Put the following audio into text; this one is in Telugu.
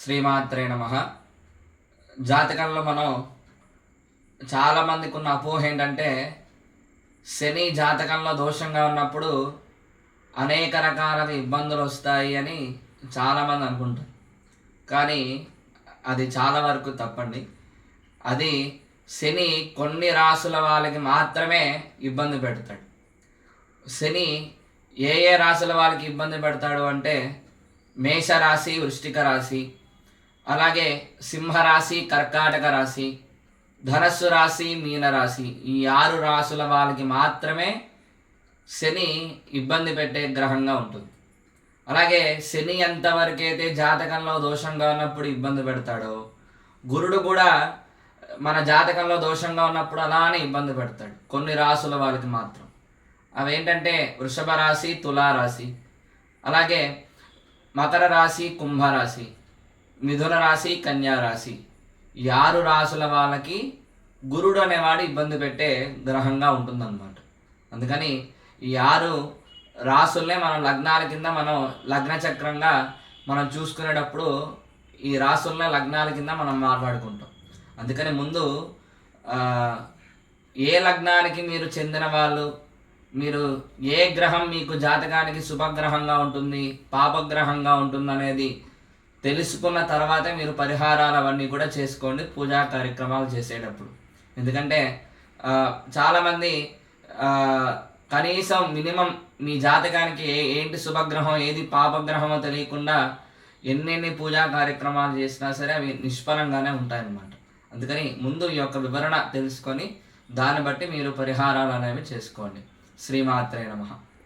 శ్రీమాత్రే నమ. జాతకంలో మనం చాలామందికి ఉన్న అపోహ ఏంటంటే శని జాతకంలో దోషంగా ఉన్నప్పుడు అనేక రకాల ఇబ్బందులు వస్తాయి అని చాలామంది అనుకుంటారు. కానీ అది చాలా వరకు తప్పండి. అది శని కొన్ని రాసుల వాళ్ళకి మాత్రమే ఇబ్బంది పెడతాడు. శని ఏ ఏ రాశుల వాళ్ళకి ఇబ్బంది పెడతాడు అంటే మేషరాశి, వృశ్చిక రాశి, అలాగే సింహరాశి, కర్కాటక రాశి, ధనస్సు రాశి, మీనరాశి, ఈ 6 రాశుల వాళ్ళకి మాత్రమే శని ఇబ్బంది పెట్టే గ్రహంగా ఉంటుంది. అలాగే శని ఎంతవరకైతే జాతకంలో దోషంగా ఉన్నప్పుడు ఇబ్బంది పెడతాడో, గురుడు కూడా మన జాతకంలో దోషంగా ఉన్నప్పుడు అలానే ఇబ్బంది పెడతాడు కొన్ని రాశుల వాళ్ళకి మాత్రం. అవేంటంటే వృషభ రాశి, తులారాశి, అలాగే మకర రాశి, కుంభరాశి, మిథున రాశి, కన్యా రాశి, ఈ 6 రాశుల వాళ్ళకి గురుడు అనేవాడు ఇబ్బంది పెట్టే గ్రహంగా ఉంటుందన్నమాట. అందుకని ఈ 6 రాసుల్నే మనం లగ్నాల కింద మనం లగ్న చక్రంగా మనం చూసుకునేటప్పుడు ఈ రాసుల్నే లగ్నాల కింద మనం మాట్లాడుకుంటాం. అందుకని ముందు ఏ లగ్నానికి మీరు చెందిన వాళ్ళు, మీరు ఏ గ్రహం మీకు జాతకానికి శుభగ్రహంగా ఉంటుంది, పాపగ్రహంగా ఉంటుంది అనేది తెలుసుకున్న తర్వాతే మీరు పరిహారాలు అవన్నీ కూడా చేసుకోండి పూజా కార్యక్రమాలు చేసేటప్పుడు. ఎందుకంటే చాలామంది కనీసం మినిమం మీ జాతకానికి ఏంటి శుభగ్రహం ఏది పాపగ్రహమో తెలియకుండా ఎన్నెన్ని పూజా కార్యక్రమాలు చేసినా సరే అవి నిష్ఫలంగానే ఉంటాయన్నమాట. అందుకని ముందు ఈ యొక్క వివరణ తెలుసుకొని దాన్ని బట్టి మీరు పరిహారాలు అనేవి చేసుకోండి. శ్రీమాత్రే నమః.